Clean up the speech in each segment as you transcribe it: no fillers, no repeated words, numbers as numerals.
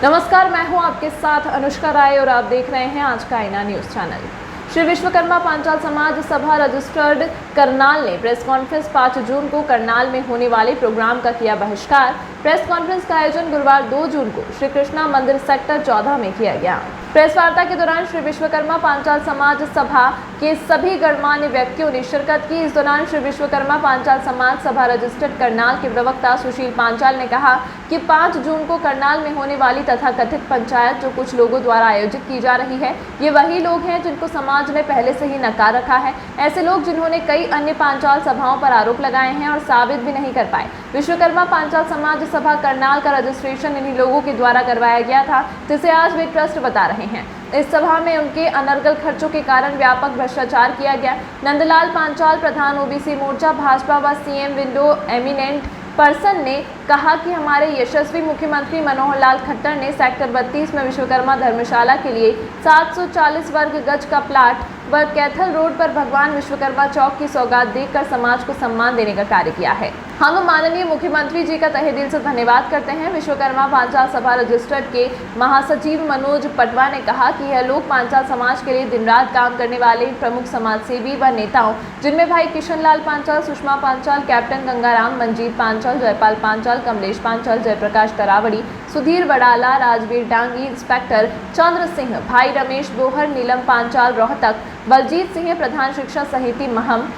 नमस्कार, मैं हूं आपके साथ अनुष्का राय और आप देख रहे हैं आज का आईना न्यूज चैनल। श्री विश्वकर्मा पांचाल समाज सभा रजिस्टर्ड करनाल ने प्रेस कॉन्फ्रेंस 5 जून को करनाल में होने वाले प्रोग्राम का किया बहिष्कार। प्रेस कॉन्फ्रेंस का आयोजन गुरुवार 2 जून को श्री कृष्णा मंदिर सेक्टर 14 में किया गया। प्रेस वार्ता के दौरान श्री विश्वकर्मा पांचाल समाज सभा के सभी गणमान्य व्यक्तियों ने शिरकत की। इस दौरान श्री विश्वकर्मा पांचाल समाज सभा रजिस्टर्ड करनाल के प्रवक्ता सुशील पांचाल ने कहा कि 5 जून को करनाल में होने वाली तथाकथित पंचायत जो कुछ लोगों द्वारा आयोजित की जा रही है, ये वही लोग हैं जिनको समाज ने पहले से ही नकार रखा है। ऐसे लोग जिन्होंने कई अन्य पांचाल सभाओं पर आरोप लगाए हैं और साबित भी नहीं कर पाए। विश्वकर्मा पांचाल समाज सभा करनाल का रजिस्ट्रेशन इन्हीं लोगों के द्वारा करवाया गया था, जिसे आज वे ट्रस्ट बता रहे हैं। इस सभा में उनके अनर्गल खर्चों के कारण व्यापक भ्रष्टाचार किया गया। नंदलाल पांचाल, प्रधान ओबीसी मोर्चा भाजपा व सीएम विंडो एमिनेंट पर्सन ने कहा कि हमारे यशस्वी मुख्यमंत्री मनोहर लाल खट्टर ने सेक्टर 32 में विश्वकर्मा धर्मशाला के लिए 740 वर्ग गज का प्लाट व कैथल रोड पर भगवान विश्वकर्मा चौक की सौगात देकर समाज को सम्मान देने का कार्य किया है। हम माननीय मुख्यमंत्री जी का तहे दिल से धन्यवाद करते हैं। विश्वकर्मा पांचाल सभा रजिस्टर्ड के महासचिव मनोज पटवा ने कहा कि यह लोग पांचाल समाज के लिए दिन रात काम करने वाले प्रमुख समाज सेवी व नेताओं, जिनमें भाई किशनलाल पांचाल, सुषमा पांचाल, कैप्टन गंगाराम, मंजीत पांचाल, जयपाल पांचाल, कमलेश पांचाल, जयप्रकाश तरावड़ी, सुधीर बड़ाला, राजवीर डांगी, इंस्पेक्टर चंद्र सिंह, भाई रमेश बोहर, नीलम पांचाल रोहतक, बलजीत सिंह, प्रधान शिक्षा समिति महम,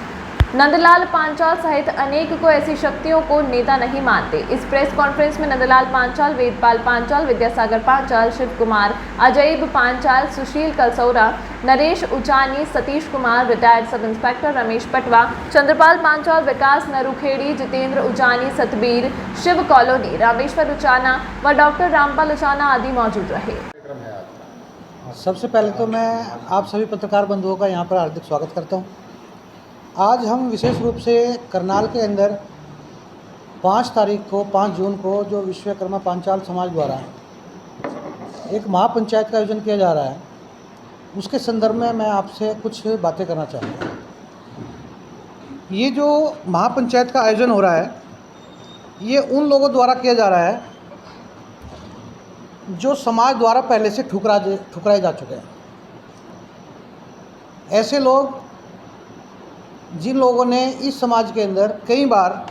नंदलाल पांचाल सहित अनेक को ऐसी शक्तियों को नेता नहीं मानते। इस प्रेस कॉन्फ्रेंस में Nandlal Panchal, Vedpal Panchal, Vidyasagar Panchal, Shiv Kumar, Ajayab Panchal, Sushil Kalsaura, Naresh Uchani, Satish Kumar, retired sub inspector Ramesh Patwa, Chandrapal Panchal, Vikas Narukhedi, Jitendra Uchani, Satbir, Shiv colony, Rameshwar Uchana व डॉक्टर रामपाल उचाना आदि मौजूद रहे। सबसे पहले तो मैं आप सभी पत्रकार बंधुओं का यहाँ पर हार्दिक स्वागत करता हूँ। आज हम विशेष रूप से करनाल के अंदर 5 जून को जो विश्वकर्मा पांचाल समाज द्वारा एक महापंचायत का आयोजन किया जा रहा है, उसके संदर्भ में मैं आपसे कुछ बातें करना चाहूँगा। ये जो महापंचायत का आयोजन हो रहा है, ये उन लोगों द्वारा किया जा रहा है जो समाज द्वारा पहले से ठुकराए जा चुके हैं। ऐसे लोग जिन लोगों ने इस समाज के अंदर कई बार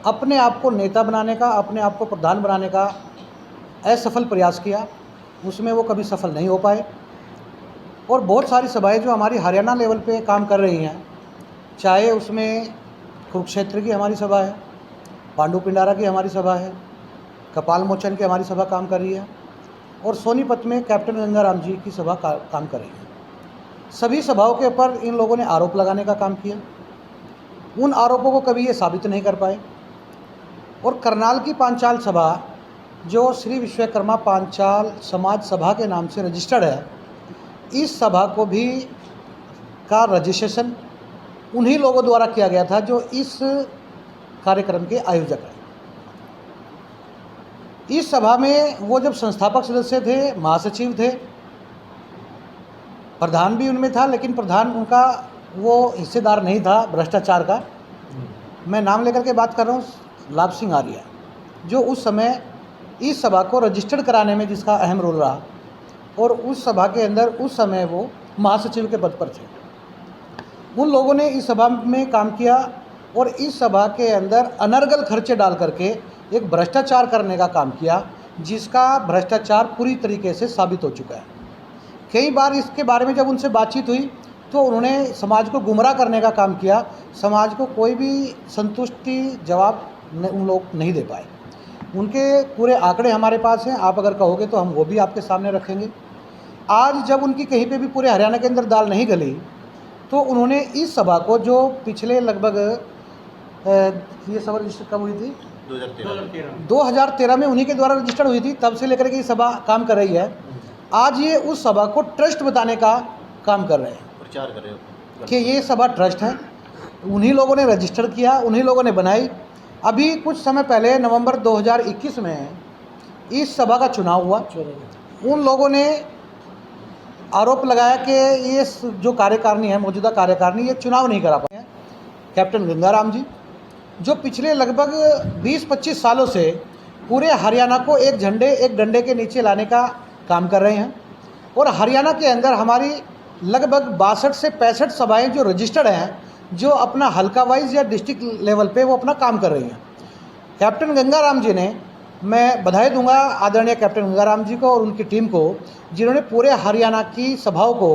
अपने आप को नेता बनाने का, अपने आप को प्रधान बनाने का असफल प्रयास किया, उसमें वो कभी सफल नहीं हो पाए। और बहुत सारी सभाएं जो हमारी हरियाणा लेवल पे काम कर रही हैं, चाहे उसमें कुरुक्षेत्र की हमारी सभा है, पांडु पिंडारा की हमारी सभा है, कपाल मोचन की हमारी सभा काम कर रही है, और सोनीपत में कैप्टन गंगाराम जी की सभा काम कर रही है। सभी सभाओं के ऊपर इन लोगों ने आरोप लगाने का काम किया। उन आरोपों को कभी ये साबित नहीं कर पाए। और करनाल की पांचाल सभा जो श्री विश्वकर्मा पांचाल समाज सभा के नाम से रजिस्टर्ड है, इस सभा को भी का रजिस्ट्रेशन उन्हीं लोगों द्वारा किया गया था जो इस कार्यक्रम के आयोजक हैं। इस सभा में वो जब संस्थापक सदस्य थे, महासचिव थे, प्रधान भी उनमें था, लेकिन प्रधान उनका वो हिस्सेदार नहीं था भ्रष्टाचार का। मैं नाम लेकर के बात कर रहा हूँ, लाभ सिंह आर्य, जो उस समय इस सभा को रजिस्टर्ड कराने में जिसका अहम रोल रहा, और उस सभा के अंदर उस समय वो महासचिव के पद पर थे। उन लोगों ने इस सभा में काम किया और इस सभा के अंदर अनर्गल खर्चे डाल करके एक भ्रष्टाचार करने का काम किया, जिसका भ्रष्टाचार पूरी तरीके से साबित हो चुका है। कई बार इसके बारे में जब उनसे बातचीत हुई तो उन्होंने समाज को गुमराह करने का काम किया। समाज को कोई भी संतुष्टि जवाब उन लोग नहीं दे पाए। उनके पूरे आंकड़े हमारे पास हैं, आप अगर कहोगे तो हम वो भी आपके सामने रखेंगे। आज जब उनकी कहीं पे भी पूरे हरियाणा के अंदर दाल नहीं गली, तो उन्होंने इस सभा को जो पिछले लगभग ये सभा रजिस्टर कब हुई थी? 2013 में उन्हीं के द्वारा रजिस्टर्ड हुई थी। तब से लेकर के ये सभा काम कर रही है। आज ये उस सभा को ट्रस्ट बताने का काम कर रहे हैं, प्रचार कर रहे हैं कि ये सभा ट्रस्ट है। उन्हीं लोगों ने रजिस्टर किया, उन्हीं लोगों ने बनाई। अभी कुछ समय पहले नवंबर 2021 में इस सभा का चुनाव हुआ। उन लोगों ने आरोप लगाया कि ये जो कार्यकारिणी है, मौजूदा कार्यकारिणी, ये चुनाव नहीं करा पाए हैं। कैप्टन गंगाराम जी जो पिछले लगभग 20-25 सालों से पूरे हरियाणा को एक झंडे एक डंडे के नीचे लाने का काम कर रहे हैं। और हरियाणा के अंदर हमारी लगभग 62 से 65 सभाएं जो रजिस्टर्ड हैं, जो अपना हल्का वाइज या डिस्ट्रिक्ट लेवल पे वो अपना काम कर रही हैं। कैप्टन गंगाराम जी ने, मैं बधाई दूंगा आदरणीय कैप्टन गंगाराम जी को और उनकी टीम को, जिन्होंने पूरे हरियाणा की सभाओं को,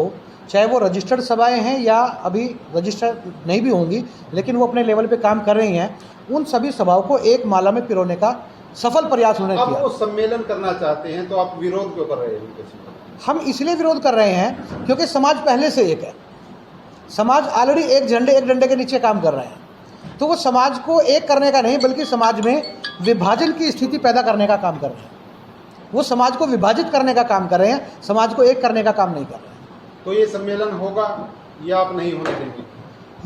चाहे वो रजिस्टर्ड सभाएं हैं या अभी रजिस्टर्ड नहीं भी होंगी लेकिन वो अपने लेवल पे काम कर रही हैं, उन सभी सभाओं को एक माला में पिरोने का सफल प्रयास उन्होंने अब किया। वो सम्मेलन करना चाहते हैं तो आप विरोध क्यों कर रहे हैं? हम इसलिए विरोध कर रहे हैं क्योंकि समाज पहले से एक है। समाज ऑलरेडी एक झंडे एक डंडे के नीचे काम कर रहे हैं, तो वो समाज को एक करने का नहीं बल्कि समाज में विभाजन की स्थिति पैदा करने का काम कर रहे हैं। वो समाज को विभाजित करने का काम कर रहे हैं, समाज को एक करने का काम नहीं कर रहे हैं। तो ये सम्मेलन होगा या आप नहीं होने देंगे?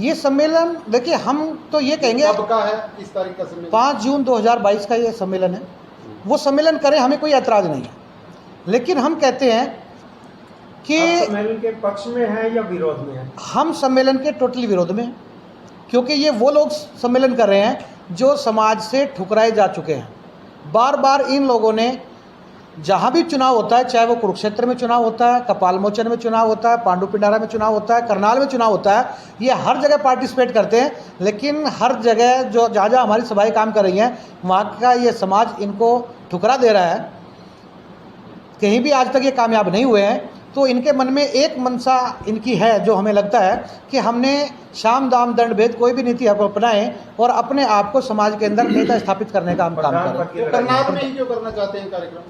ये सम्मेलन देखिए, हम तो ये कहेंगे, कब का है, किस तारीख का सम्मेलन? 5 जून 2022 का ये सम्मेलन है। वो सम्मेलन करें, हमें कोई ऐतराज़ नहीं है, लेकिन हम कहते हैं कि सम्मेलन के पक्ष में है या विरोध में है? हम सम्मेलन के टोटली विरोध में हैं, क्योंकि ये वो लोग सम्मेलन कर रहे हैं जो समाज से ठुकराए जा चुके हैं। बार बार इन लोगों ने, जहाँ भी चुनाव होता है, चाहे वो कुरुक्षेत्र में चुनाव होता है, कपाल मोचन में चुनाव होता है, पांडु पिंडारा में चुनाव होता है, करनाल में चुनाव होता है, ये हर जगह पार्टिसिपेट करते हैं, लेकिन हर जगह जो जहाँ जहाँ हमारी सभाएं काम कर रही हैं, वहाँ का ये समाज इनको ठुकरा दे रहा है। कहीं भी आज तक ये कामयाब नहीं हुए हैं। तो इनके मन में एक मनसा इनकी है, जो हमें लगता है कि हमने शाम दाम दंड भेद कोई भी नीति अपनाएं और अपने आप को समाज के अंदर नेता स्थापित करने का हम काम करें। तो करनाल में ही क्यों करना चाहते हैं कार्यक्रम?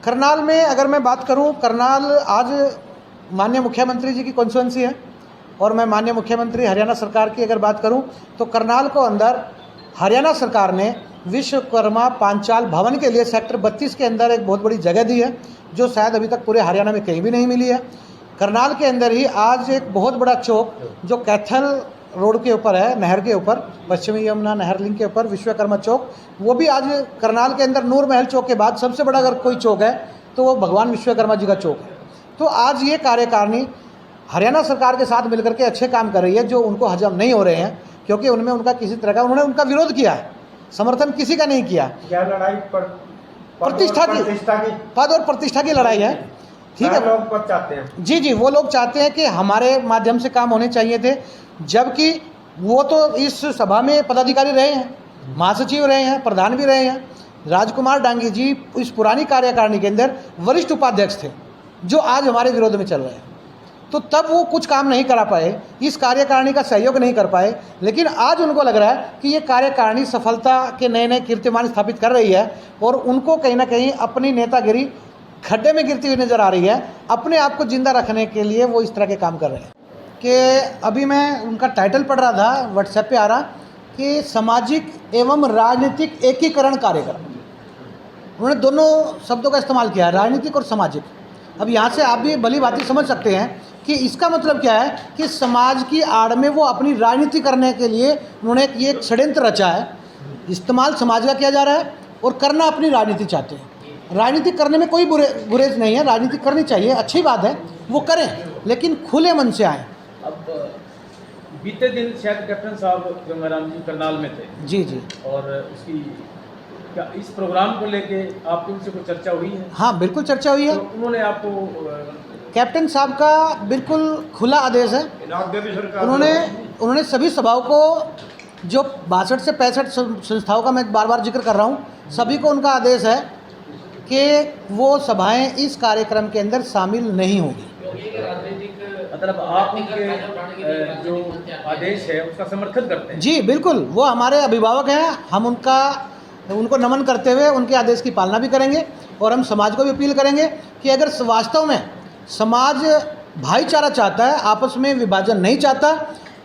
करनाल में अगर मैं बात करूं, करनाल आज माननीय मुख्यमंत्री जी की कॉन्स्टिट्यूंसी है और मैं माननीय मुख्यमंत्री हरियाणा सरकार की अगर बात करूं तो करनाल को अंदर हरियाणा सरकार ने विश्वकर्मा पांचाल भवन के लिए सेक्टर 32 के अंदर एक बहुत बड़ी जगह दी है, जो शायद अभी तक पूरे हरियाणा में कहीं भी नहीं मिली है। करनाल के अंदर ही आज एक बहुत बड़ा चौक जो कैथल रोड के ऊपर है, नहर के ऊपर, पश्चिमी यमुना नहर लिंक के ऊपर विश्वकर्मा चौक, वो भी आज करनाल के अंदर नूर महल चौक के बाद सबसे बड़ा अगर कोई चौक है तो वो भगवान विश्वकर्मा जी का चौक है। तो आज ये कार्यकारिणी हरियाणा सरकार के साथ मिलकर के अच्छे काम कर रही है, जो उनको हजम नहीं हो रहे हैं, क्योंकि उनमें उनका किसी तरह का, उन्होंने उनका विरोध किया है, समर्थन किसी का नहीं किया। क्या लड़ाई प्रतिष्ठा की, पद और प्रतिष्ठा की लड़ाई है। ठीक है, लोग पद चाहते हैं। जी जी, वो लोग चाहते हैं कि हमारे माध्यम से काम होने चाहिए थे, जबकि वो तो इस सभा में पदाधिकारी रहे हैं, महासचिव रहे हैं, प्रधान भी रहे हैं। राजकुमार डांगी जी इस पुरानी कार्यकारिणी के अंदर वरिष्ठ उपाध्यक्ष थे, जो आज हमारे विरोध में चल रहे हैं। तो तब वो कुछ काम नहीं करा पाए, इस कार्यकारिणी का सहयोग नहीं कर पाए, लेकिन आज उनको लग रहा है कि ये कार्यकारिणी सफलता के नए नए कीर्तिमान स्थापित कर रही है और उनको कहीं ना कहीं अपनी नेतागिरी खड्डे में गिरती हुई नजर आ रही है। अपने आप को जिंदा रखने के लिए वो इस तरह के काम कर रहे हैं। कि अभी मैं उनका टाइटल पढ़ रहा था, व्हाट्सएप पे आ रहा कि सामाजिक एवं राजनीतिक एकीकरण कार्यक्रम, उन्होंने दोनों शब्दों का इस्तेमाल किया है, राजनीतिक और सामाजिक। अब यहाँ से आप भी भली भांति समझ सकते हैं कि इसका मतलब क्या है कि समाज की आड़ में वो अपनी राजनीति करने के लिए उन्होंने ये एक षड्यंत्र रचा है। इस्तेमाल समाज का किया जा रहा है और करना अपनी राजनीति चाहते हैं। राजनीति करने में कोई गुरेज नहीं है, राजनीति करनी चाहिए, अच्छी बात है, वो करें, लेकिन खुले मन से आएँ। अब बीते दिन शायद कैप्टन साहब गंगाराम जी करनाल में थे। जी जी। और उसकी क्या इस प्रोग्राम को लेके आपकी उनसे कोई चर्चा हुई है? हाँ, बिल्कुल चर्चा हुई है। तो उन्होंने आपको कैप्टन साहब का बिल्कुल खुला आदेश है। उन्होंने सभी सभाओं को, जो 62 से 65 संस्थाओं का मैं बार बार जिक्र कर रहा हूँ, सभी को उनका आदेश है कि वो सभाएं इस कार्यक्रम के अंदर शामिल नहीं होगी। मतलब आप उनके जो आदेश है उसका समर्थन करते हैं? जी बिल्कुल, वो हमारे अभिभावक हैं, हम उनको नमन करते हुए उनके आदेश की पालना भी करेंगे और हम समाज को भी अपील करेंगे कि अगर वास्तव में समाज भाईचारा चाहता है, आपस में विभाजन नहीं चाहता,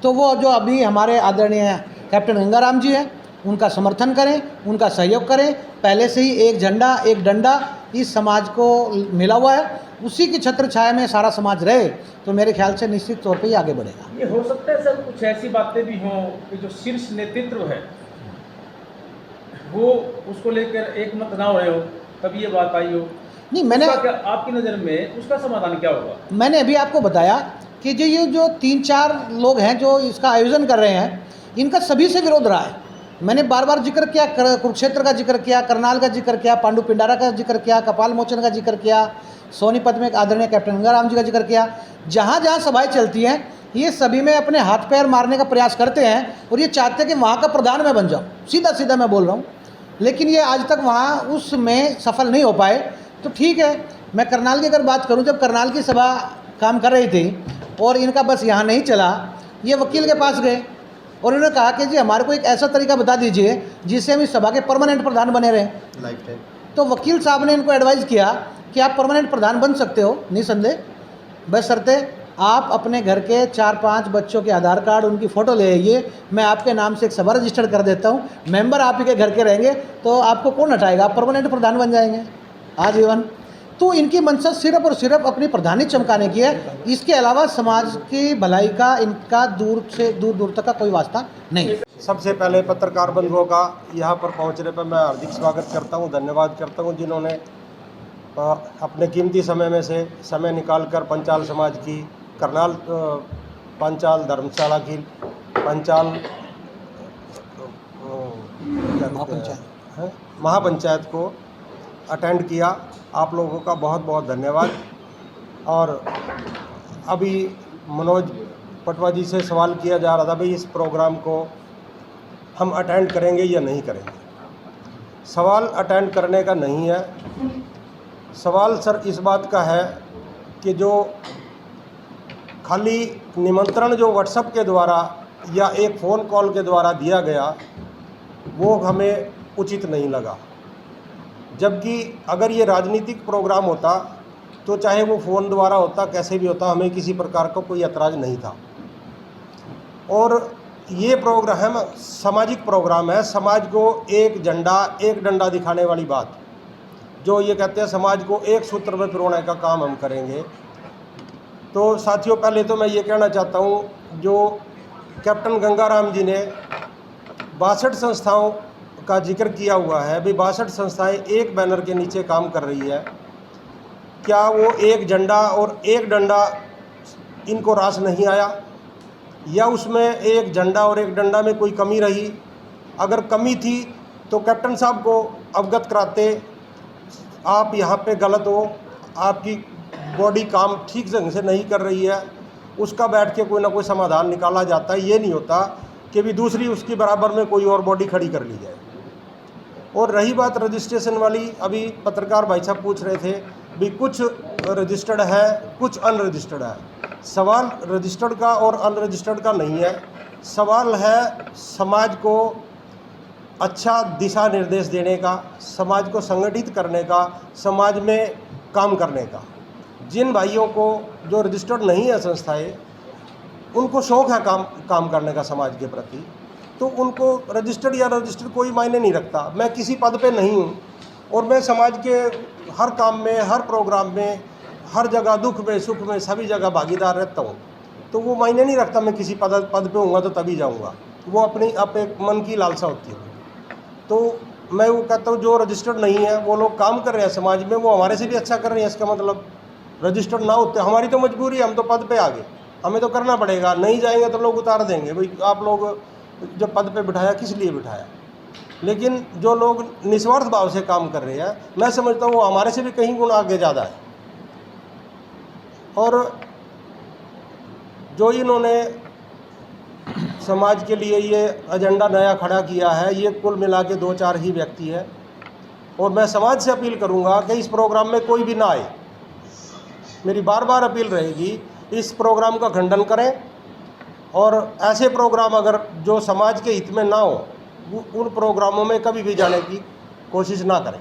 तो वो जो अभी हमारे आदरणीय कैप्टन गंगाराम जी हैं उनका समर्थन करें, उनका सहयोग करें। पहले से ही एक झंडा एक डंडा इस समाज को मिला हुआ है, उसी की छत्र छाया में सारा समाज रहे तो मेरे ख्याल से निश्चित तौर पे ही आगे बढ़ेगा। ये हो सकता है सर कुछ ऐसी बातें भी हों कि जो शीर्ष नेतृत्व है वो उसको लेकर एक मत ना हो रहे हो, तब ये बात आई हो? नहीं, मैंने आपकी नज़र में उसका समाधान क्या होगा? मैंने अभी आपको बताया कि ये जो 3-4 लोग हैं जो इसका आयोजन कर रहे हैं, इनका सभी से विरोध रहा है। मैंने बार बार जिक्र किया, कुरुक्षेत्र का जिक्र किया, करनाल का जिक्र किया, पांडु पिंडारा का जिक्र किया, कपाल मोचन का जिक्र किया, सोनीपत में आदरणीय कैप्टन गंगाराम जी का जिक्र किया। जहाँ जहाँ सभाएं चलती हैं ये सभी में अपने हाथ पैर मारने का प्रयास करते हैं और ये चाहते हैं कि वहाँ का प्रधान मैं बन जाऊँ, सीधा सीधा मैं बोल रहा हूँ। लेकिन ये आज तक वहाँ उसमें सफल नहीं हो पाए। तो ठीक है, मैं करनाल की अगर बात करूँ, जब करनाल की सभा काम कर रही थी और इनका बस यहाँ नहीं चला, ये वकील के पास गए और उन्होंने कहा कि जी हमारे को एक ऐसा तरीका बता दीजिए जिससे हम इस सभा के परमानेंट प्रधान बने रहें। Life time. तो वकील साहब ने इनको एडवाइस किया कि आप परमानेंट प्रधान बन सकते हो निसंदेह, बशर्ते आप अपने घर के 4-5 बच्चों के आधार कार्ड, उनकी फ़ोटो ले आइए, मैं आपके नाम से एक सभा रजिस्टर्ड कर देता हूँ, मेंबर आप ही के घर के रहेंगे, तो आपको कौन हटाएगा, आप परमानेंट प्रधान बन जाएंगे आजीवन। तो इनकी मंशा सिर्फ और सिर्फ अपनी प्रधानी चमकाने की है, इसके अलावा समाज की भलाई का इनका दूर से दूर तक का कोई वास्ता नहीं। सबसे पहले पत्रकार बंधुओं का यहाँ पर पहुँचने पर मैं हार्दिक स्वागत करता हूँ, धन्यवाद करता हूँ जिन्होंने अपने कीमती समय में से समय निकालकर पंचाल समाज की, करनाल पंचाल धर्मशाला की पंचाल महापंचायत को अटेंड किया। आप लोगों का बहुत बहुत धन्यवाद। और अभी मनोज पटवा जी से सवाल किया जा रहा था, भाई इस प्रोग्राम को हम अटेंड करेंगे या नहीं करेंगे। सवाल अटेंड करने का नहीं है, सवाल सर इस बात का है कि जो खाली निमंत्रण जो व्हाट्सएप के द्वारा या एक फ़ोन कॉल के द्वारा दिया गया वो हमें उचित नहीं लगा। जबकि अगर ये राजनीतिक प्रोग्राम होता तो चाहे वो फ़ोन द्वारा होता, कैसे भी होता, हमें किसी प्रकार का कोई ऐतराज़ नहीं था। और ये प्रोग्राम सामाजिक प्रोग्राम है, समाज को एक झंडा एक डंडा दिखाने वाली बात, जो ये कहते हैं समाज को एक सूत्र में पिरोने का काम हम करेंगे। तो साथियों, पहले तो मैं ये कहना चाहता हूँ, जो कैप्टन गंगाराम जी ने 62 संस्थाओं का जिक्र किया हुआ है, भाई 62 संस्थाएं एक बैनर के नीचे काम कर रही है, क्या वो एक झंडा और एक डंडा इनको रास नहीं आया, या उसमें एक झंडा और एक डंडा में कोई कमी रही? अगर कमी थी तो कैप्टन साहब को अवगत कराते, आप यहाँ पे गलत हो, आपकी बॉडी काम ठीक ढंग से नहीं कर रही है, उसका बैठ के कोई ना कोई समाधान निकाला जाता है। ये नहीं होता कि भी दूसरी उसकी बराबर में कोई और बॉडी खड़ी कर ली जाए। और रही बात रजिस्ट्रेशन वाली, अभी पत्रकार भाई साहब पूछ रहे थे भी कुछ रजिस्टर्ड है कुछ अनरजिस्टर्ड है। सवाल रजिस्टर्ड का और अनरजिस्टर्ड का नहीं है, सवाल है समाज को अच्छा दिशा निर्देश देने का, समाज को संगठित करने का, समाज में काम करने का। जिन भाइयों को जो रजिस्टर्ड नहीं है संस्थाएं, उनको शौक़ है काम करने का समाज के प्रति, तो उनको रजिस्टर्ड या रजिस्टर्ड कोई मायने नहीं रखता। मैं किसी पद पे नहीं हूँ और मैं समाज के हर काम में, हर प्रोग्राम में, हर जगह दुख में सुख में सभी जगह भागीदार रहता हूँ, तो वो मायने नहीं रखता मैं किसी पद पे होऊंगा तो तभी जाऊँगा। वो अपनी एक मन की लालसा होती है। तो मैं वो कहता हूँ जो रजिस्टर्ड नहीं है वो लोग काम कर रहे हैं समाज में, वो हमारे से भी अच्छा कर रहे हैं। इसका मतलब रजिस्टर्ड ना होते, हमारी तो मजबूरी है, हम तो पद पे आ गए, हमें तो करना पड़ेगा, नहीं जाएंगे तो लोग उतार देंगे, भाई आप लोग जो पद पे बिठाया किस लिए बिठाया। लेकिन जो लोग निस्वार्थ भाव से काम कर रहे हैं, मैं समझता हूँ वो हमारे से भी कहीं गुण आगे ज़्यादा है। और जो इन्होंने समाज के लिए ये एजेंडा नया खड़ा किया है, ये कुल मिला के 2-4 ही व्यक्ति है। और मैं समाज से अपील करूंगा कि इस प्रोग्राम में कोई भी ना आए। मेरी बार बार अपील रहेगी, इस प्रोग्राम का खंडन करें और ऐसे प्रोग्राम अगर जो समाज के हित में ना हो, उन प्रोग्रामों में कभी भी जाने की कोशिश ना करें।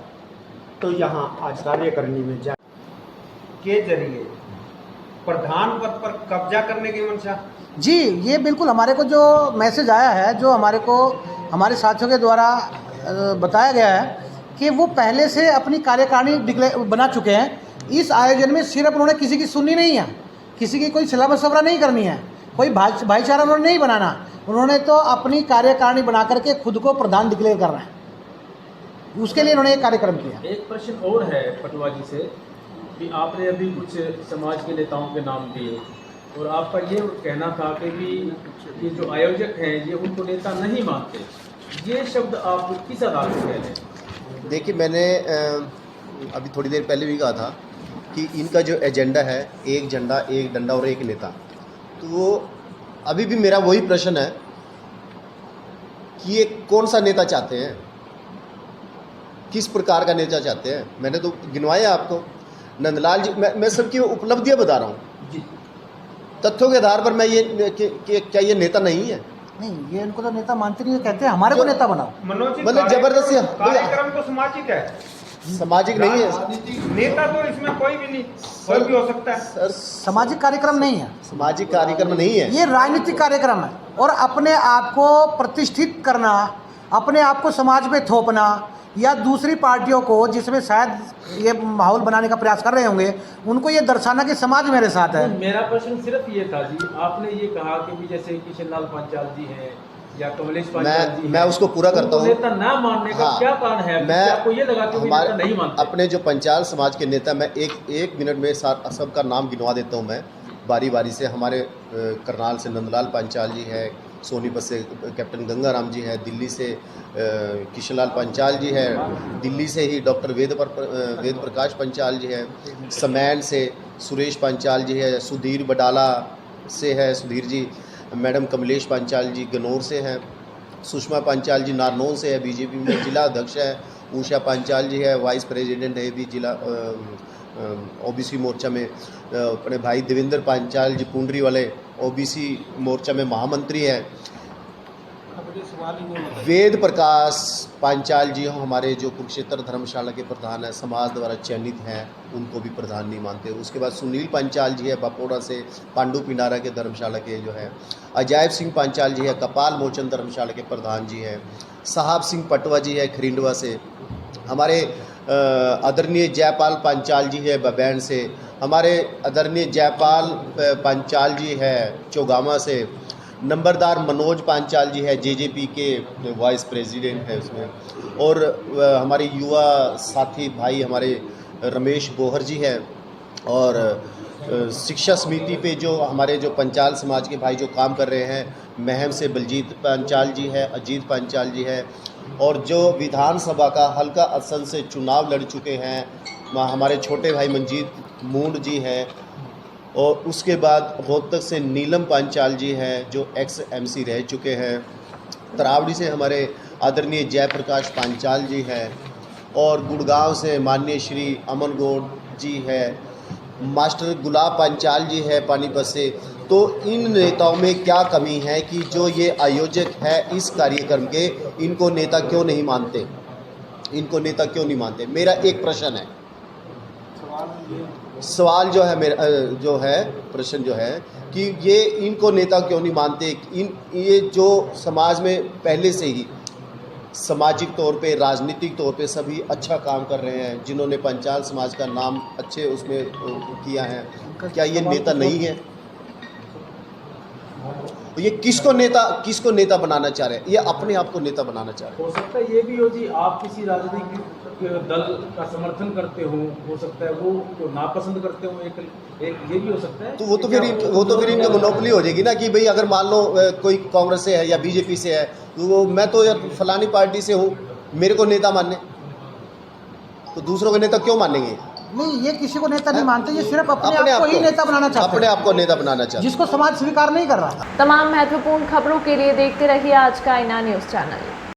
तो यहाँ आज कार्यकारिणी में जा के जरिए प्रधान पद पर कब्जा करने की मंशा। जी, ये बिल्कुल हमारे को जो मैसेज आया है, जो हमारे को हमारे साथियों के द्वारा बताया गया है कि वो पहले से अपनी कार्यकारिणी बना चुके हैं। इस आयोजन में सिर्फ उन्होंने किसी की सुननी नहीं है, किसी की कोई सलाह मशवरा नहीं करनी है, कोई भाईचारा उन्होंने नहीं बनाना, उन्होंने तो अपनी कार्यकारिणी बना करके खुद को प्रधान डिक्लेयर करना है, उसके लिए उन्होंने एक कार्यक्रम किया। एक प्रश्न और है पटवा जी से कि आपने अभी कुछ समाज के नेताओं के नाम दिए और आपका ये कहना था कि भी ये जो आयोजक हैं ये उनको नेता नहीं मानते, ये शब्द आप किस आधार पर कह रहे हैं? देखिए, मैंने अभी थोड़ी देर पहले भी कहा था कि इनका जो एजेंडा है, एक झंडा एक डंडा और एक नेता, तो अभी भी मेरा वही प्रश्न है कि ये कौन सा नेता चाहते हैं, किस प्रकार का नेता चाहते हैं। मैंने तो गिनवाया आपको, नंदलाल जी, मैं सबकी उपलब्धियां बता रहा हूँ जी। तथ्यों के आधार पर। मैं ये क्या ये नेता नहीं है? नहीं, ये इनको तो नेता मानते नहीं है, कहते हैं हमारे को नेता बनाओ। मनोज जी, मतलब जबरदस्ती कार्यक्रम तो सामाजिक है, सामाजिक नहीं है नेता तो इसमें कोई भी नहीं, कोई भी हो सकता है। सर, सामाजिक कार्यक्रम नहीं है, सामाजिक कार्यक्रम नहीं है, ये राजनीतिक कार्यक्रम है। और अपने आप को प्रतिष्ठित करना, अपने आप को समाज में थोपना, या दूसरी पार्टियों को जिसमें शायद ये माहौल बनाने का प्रयास कर रहे होंगे, उनको ये दर्शाना कि समाज मेरे साथ है। मेरा प्रश्न सिर्फ ये था जी, आपने ये कहा कि भी जैसे किशन लाल पांचाल जी हैं या कमलेश पांचाल जी, मैं उसको पूरा करता हूँ। नेता ना मानने का हाँ, क्या कारण है? मैं आपको ये लगा कि वो नेता नहीं मानते? अपने जो पंचाल समाज के नेता, मैं एक मिनट में सबका नाम गिनवा देता हूँ मैं बारी बारी से। हमारे करनाल से नंदलाल पांचाल जी है, सोनीपत से कैप्टन गंगाराम जी है, दिल्ली से किशनलाल पंचाल जी है, दिल्ली से ही डॉक्टर वेद प्रकाश पंचाल जी है, समैन से सुरेश पंचाल जी है, सुधीर बडाला से है सुधीर जी, मैडम कमलेश पंचाल जी गनौर से हैं, सुषमा पंचाल जी नारनौल से है, बीजेपी में जिला अध्यक्ष है, उषा पंचाल जी है, वाइस प्रेसिडेंट है भी जिला ओबीसी मोर्चा में, अपने भाई देवेंद्र पांचाल जी पुंडरी वाले ओबीसी मोर्चा में महामंत्री हैं, वेद प्रकाश पांचाल जी हमारे जो कुरुक्षेत्र धर्मशाला के प्रधान हैं, समाज द्वारा चयनित हैं, उनको भी प्रधान नहीं मानते। उसके बाद सुनील पांचाल जी है बापोड़ा से, पांडु पिंडारा के धर्मशाला के जो है, अजैब सिंह पांचाल जी है, कपाल मोचन धर्मशाला के प्रधान जी हैं, साहब सिंह पटवा जी है खरिंडवा से, हमारे आदरणीय जयपाल पांचाल जी है बबैन से, हमारे आदरणीय जयपाल पांचाल जी है चौगामा से, नंबरदार मनोज पांचाल जी है जेजेपी के वाइस प्रेसिडेंट है उसमें, और हमारे युवा साथी भाई हमारे रमेश बोहर जी है, और शिक्षा समिति पे जो हमारे जो पंचाल समाज के भाई जो काम कर रहे हैं, महम से बलजीत पांचाल जी है, अजीत पांचाल जी है, और जो विधानसभा का हल्का असम से चुनाव लड़ चुके हैं हमारे छोटे भाई मंजीत मूंड जी हैं, और उसके बाद रोहतक से नीलम पांचाल जी हैं जो एक्स एमसी रह चुके हैं, तरावड़ी से हमारे आदरणीय जयप्रकाश पांचाल जी हैं, और गुड़गांव से माननीय श्री अमन गौड़ जी है, मास्टर गुलाब पांचाल जी है पानीपत से। तो इन नेताओं में क्या कमी है कि जो ये आयोजक है इस कार्यक्रम के, इनको नेता क्यों नहीं मानते, इनको नेता क्यों नहीं मानते? मेरा एक प्रश्न है, सवाल जो है मेरा जो है प्रश्न जो है कि ये इनको नेता क्यों नहीं मानते? ये जो समाज में पहले से ही सामाजिक तौर पे, राजनीतिक तौर पे सभी अच्छा काम कर रहे हैं, जिन्होंने पंचाल समाज का नाम अच्छे उसमें किया है, क्या ये नेता नहीं है? ये किसको नेता बनाना चाह रहे हैं? ये अपने आप को नेता बनाना चाह रहे हैं। हो सकता है ये भी हो जी, आप किसी राजनीतिक दल का समर्थन करते हो सकता है वो तो नापसंद करते हो, एक ये भी हो सकता है। तो वो तो फिर इनकी मोनोपोली हो जाएगी ना कि भाई अगर मान लो कोई कांग्रेस से है या बीजेपी से है, तो मैं तो यार फलानी पार्टी से हूँ, मेरे को नेता मानने, तो दूसरों को नेता क्यों मानेंगे? नहीं, ये किसी को नेता नहीं मानते, ये सिर्फ अपने आप को ही नेता बनाना चाहते हैं, अपने आप को नेता बनाना चाहते हैं, जिसको समाज स्वीकार नहीं कर रहा। तमाम महत्वपूर्ण खबरों के लिए देखते रहिए आज का आईना न्यूज़ चैनल।